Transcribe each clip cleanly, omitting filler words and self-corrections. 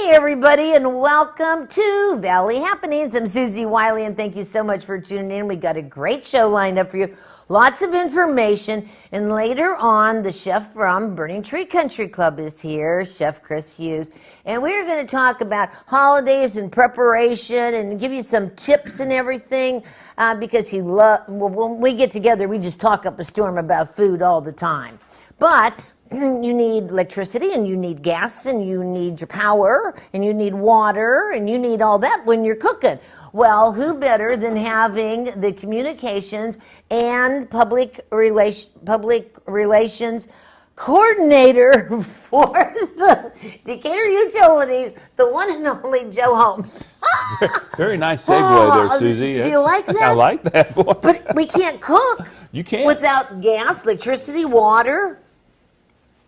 Hi, everybody, and welcome to Valley Happenings. I'm Susie Wiley, and thank you so much for tuning in. We got a great show lined up for you. Lots of information, and later on, the chef from Burning Tree Country Club is here, Chef Chris Hughes, and we're going to talk about holidays and preparation and give you some tips and everything, because when we get together, we just talk up a storm about food all the time. But you need electricity, and you need gas, and you need your power, and you need water, and you need all that when you're cooking. Well, who better than having the communications and public relations coordinator for the Decatur Utilities, the one and only Joe Holmes. Very nice segue there, Susie. Do you like that? I like that. But we can't cook. You can't. Without gas, electricity, water.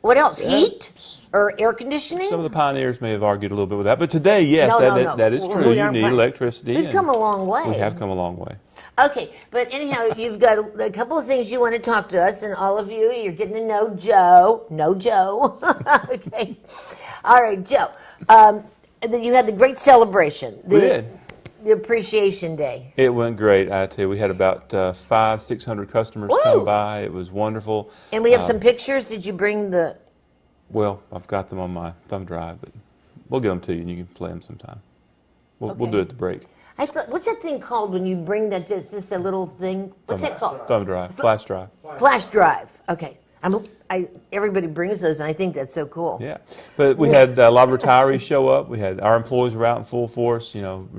What else? Heat or air conditioning? Some of the pioneers may have argued a little bit with that, but today, yes, that is true. You need electricity. We've come a long way. We have come a long way. Okay, but anyhow, you've got a couple of things you want to talk to us, and all of you, you're getting to know Joe. Know Joe. Okay. All right, Joe. You had the great celebration. We did. The Appreciation Day. It went great, I tell you. We had about 500-600 customers come by. It was wonderful. And we have some pictures. Did you bring the... Well, I've got them on my thumb drive, but we'll get them to you and you can play them sometime. We'll do it at the break. I thought, what's that thing called when you bring that, just a little thing? What's that called? Thumb drive, flash drive. Flash drive, okay. Everybody brings those, and I think that's so cool. Yeah, but we had a lot of retirees show up. We had our employees were out in full force,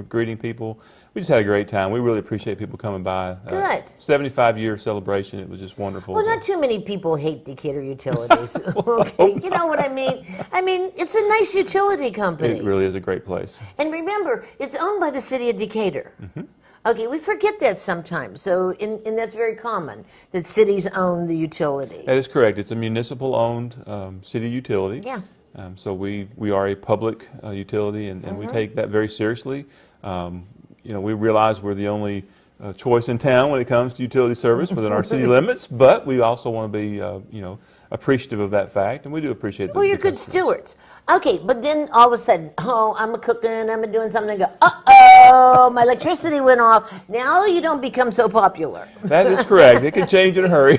greeting people. We just had a great time. We really appreciate people coming by. Good. 75-year celebration. It was just wonderful. Well, not too many people hate Decatur Utilities. Okay, you know what I mean? I mean, it's a nice utility company. It really is a great place. And remember, it's owned by the city of Decatur. Mm-hmm. Okay, we forget that sometimes. So, and that's very common, that cities own the utility. That is correct. It's a municipal-owned city utility. Yeah. So we are a public utility, and we take that very seriously. We realize we're the only choice in town when it comes to utility service within our city limits, but we also want to be, appreciative of that fact, and we do appreciate Well, you're good stewards. Okay, but then all of a sudden, I'm cooking, I'm doing something, and go, uh-oh, my electricity went off. Now you don't become so popular. That is correct. It can change in a hurry.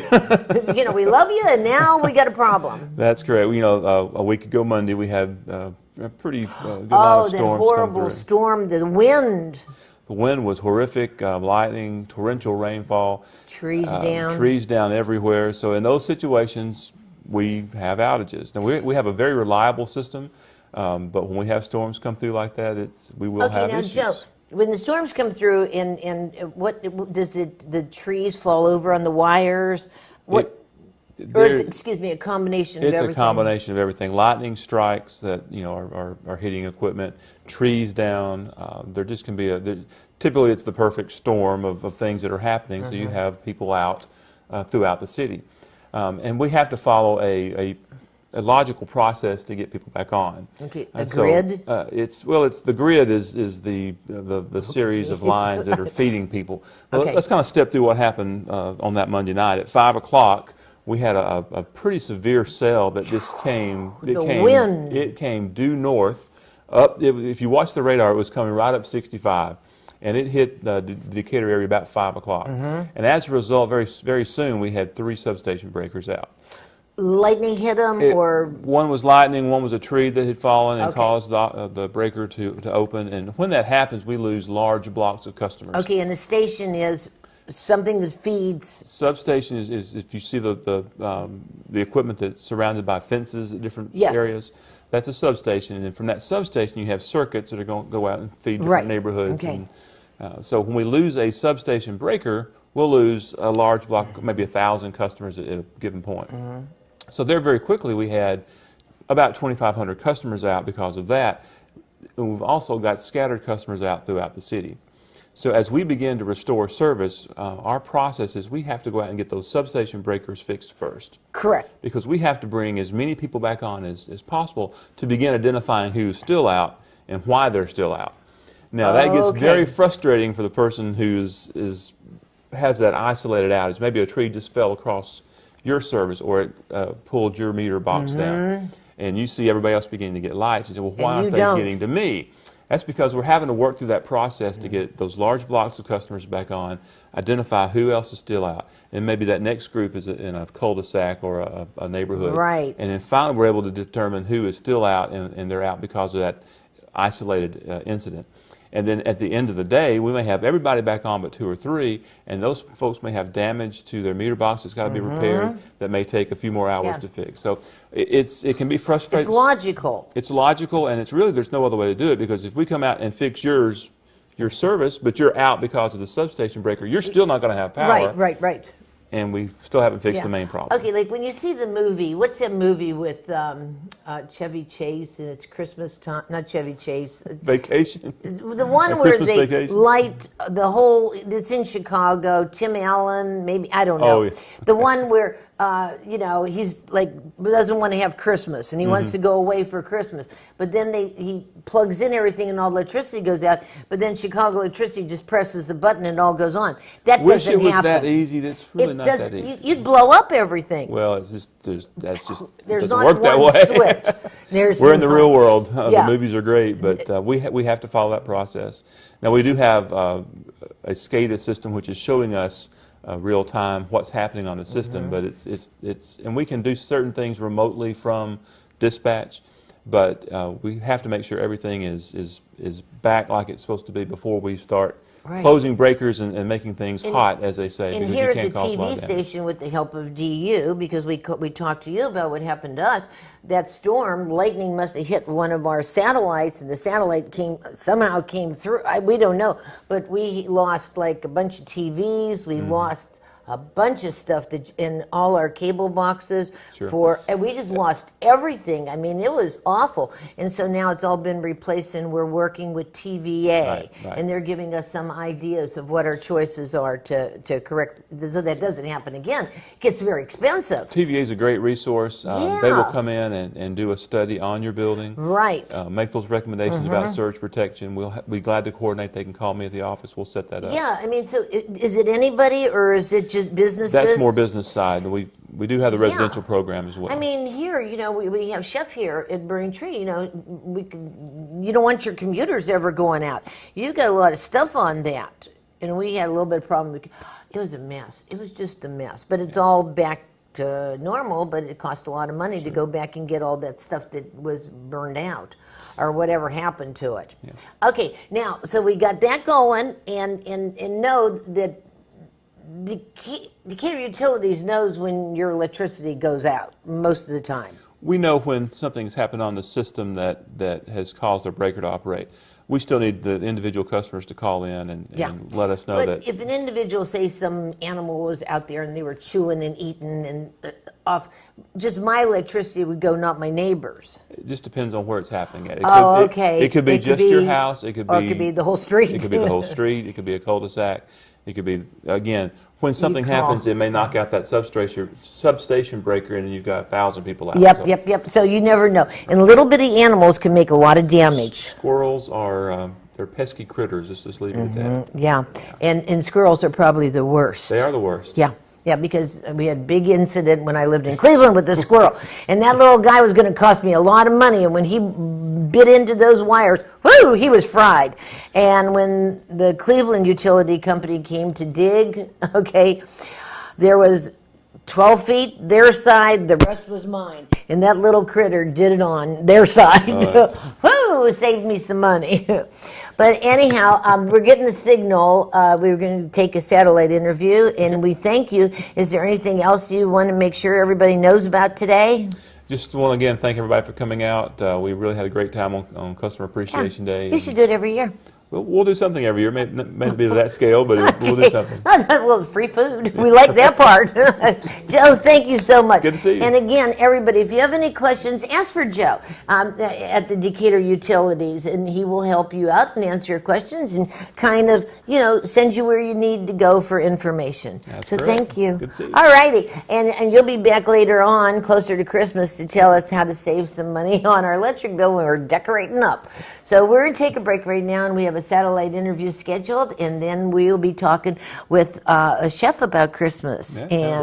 We love you, and now we got a problem. That's correct. A week ago Monday, we had a pretty good amount of storms come through. Oh, that horrible storm, the wind. The wind was horrific, lightning, torrential rainfall. Trees down. Trees down everywhere. So in those situations, we have outages. Now, we have a very reliable system, but when we have storms come through like that, we will have issues. Okay, now, Joe, when the storms come through, and what does the trees fall over on the wires? Or is it, a combination of everything? It's a combination of everything. Lightning strikes that are hitting equipment, trees down. There just can be typically it's the perfect storm of things that are happening. So you have people out throughout the city, and we have to follow a logical process to get people back on. Okay, grid. The grid is the series of lines that are feeding people. Well, let's kind of step through what happened on that Monday night at 5 o'clock. We had a pretty severe cell that just came. Wind. It came due north. If you watch the radar, it was coming right up 65, and it hit the Decatur area about 5 o'clock. And as a result, very very soon we had 3 substation breakers out. Lightning hit them, or one was lightning, one was a tree that had fallen and caused the breaker to open. And when that happens, we lose large blocks of customers. Okay, and the station is something that feeds. Substation is if you see the equipment that's surrounded by fences at different areas, that's a substation. And then from that substation, you have circuits that are going to go out and feed different neighborhoods. Okay. And, so when we lose a substation breaker, we'll lose a large block, maybe 1,000 customers at a given point. So there very quickly we had about 2,500 customers out because of that. And we've also got scattered customers out throughout the city. So as we begin to restore service, our process is we have to go out and get those substation breakers fixed first. Correct. Because we have to bring as many people back on as possible to begin identifying who's still out and why they're still out. Now that gets very frustrating for the person who has that isolated outage. Maybe a tree just fell across your service or it pulled your meter box down. and you see everybody else beginning to get lights, you say, well, why aren't they don't. getting to me? That's because we're having to work through that process to get those large blocks of customers back on, identify who else is still out, and maybe that next group is in a cul-de-sac or a neighborhood. Right. And then finally we're able to determine who is still out, and they're out because of that isolated incident. And then at the end of the day, we may have everybody back on but 2 or 3, and those folks may have damage to their meter box that's got to be repaired that may take a few more hours to fix. So it can be frustrating. It's logical. It's logical, and it's really, there's no other way to do it, because if we come out and fix your service, but you're out because of the substation breaker, you're still not going to have power. Right. And we still haven't fixed the main problem. Okay, like when you see the movie, what's that movie with Chevy Chase and it's Christmas time? Not Chevy Chase. Vacation? The one where Christmas they Vacation? light the whole, it's in Chicago, Tim Allen, maybe, I don't know. Oh, yeah. The one where, he's like, doesn't want to have Christmas and he wants to go away for Christmas. But then he plugs in everything and all the electricity goes out. But then Chicago Electricity just presses the button and it all goes on. That Wish doesn't it was happen. that easy. That's really not that easy. You'd blow up everything. Well, it's just, that's just, There's doesn't not work that one way. switch. We're in the real world. The Yeah. movies are great, but we have to follow that process. Now, we do have a SCADA system which is showing us real time what's happening on the system, but it's and we can do certain things remotely from dispatch, but we have to make sure everything is back like it's supposed to be before we start closing breakers and making things hot, as they say. And because here you at can't the cause a lot TV of damage. station, with the help of DU, because we talked to you about what happened to us, that storm, lightning must have hit one of our satellites, and the satellite somehow came through. We don't know, but we lost like a bunch of TVs. We lost a bunch of stuff in all our cable boxes and we just lost everything. I mean, it was awful. And so now it's all been replaced, and we're working with TVA, and they're giving us some ideas of what our choices are to correct, so that doesn't happen again. It gets very expensive. TVA is a great resource. They will come in and do a study on your building. Right. Make those recommendations about surge protection. We'll be glad to coordinate. They can call me at the office. We'll set that up. Yeah, I mean, so is it anybody, or is it just businesses? That's more business side. We do have the residential program as well. I mean, here, we have Chef here at Burning Tree. You don't want your computers ever going out. You've got a lot of stuff on that, and we had a little bit of problem. It was a mess. It was just a mess, but it's all back to normal. But it cost a lot of money to go back and get all that stuff that was burned out, or whatever happened to it. Yeah. Okay, now, so we got that going, and know that Decatur Utilities knows when your electricity goes out most of the time. We know when something's happened on the system that has caused a breaker to operate. We still need the individual customers to call in and let us know But if an individual, say some animal was out there and they were chewing and eating and off, just my electricity would go, not my neighbor's. It just depends on where it's happening at. Okay. It could be just your house. It could be the whole street. It could be the whole street. It could be a cul-de-sac. It could be, again, when something happens, it may knock out that substation breaker, and you've got 1,000 people out. Yep. So you never know. And little bitty animals can make a lot of damage. Squirrels are, they're pesky critters. Let's just leave it at that. Yeah. And squirrels are probably the worst. They are the worst. Yeah, because we had a big incident when I lived in Cleveland with the squirrel. And that little guy was going to cost me a lot of money. And when he bit into those wires, whoo, he was fried. And when the Cleveland utility company came to dig, there was 12 feet their side, the rest was mine. And that little critter did it on their side. Whoo, saved me some money. But anyhow, we're getting the signal. We were going to take a satellite interview, and we thank you. Is there anything else you want to make sure everybody knows about today? Just want to again thank everybody for coming out. We really had a great time on Customer Appreciation Day. You should do it every year. We'll do something every year. Maybe be to that scale, but we'll do something. Well, free food. We like that part. Joe, thank you so much. Good to see you. And again, everybody, if you have any questions, ask for Joe at the Decatur Utilities, and he will help you out and answer your questions and kind of, send you where you need to go for information. That's so correct. Thank you. Good to see you. All righty. And you'll be back later on, closer to Christmas, to tell us how to save some money on our electric bill when we're decorating up. So we're going to take a break right now, and we have a satellite interview scheduled, and then we'll be talking with a chef about Christmas. Yeah,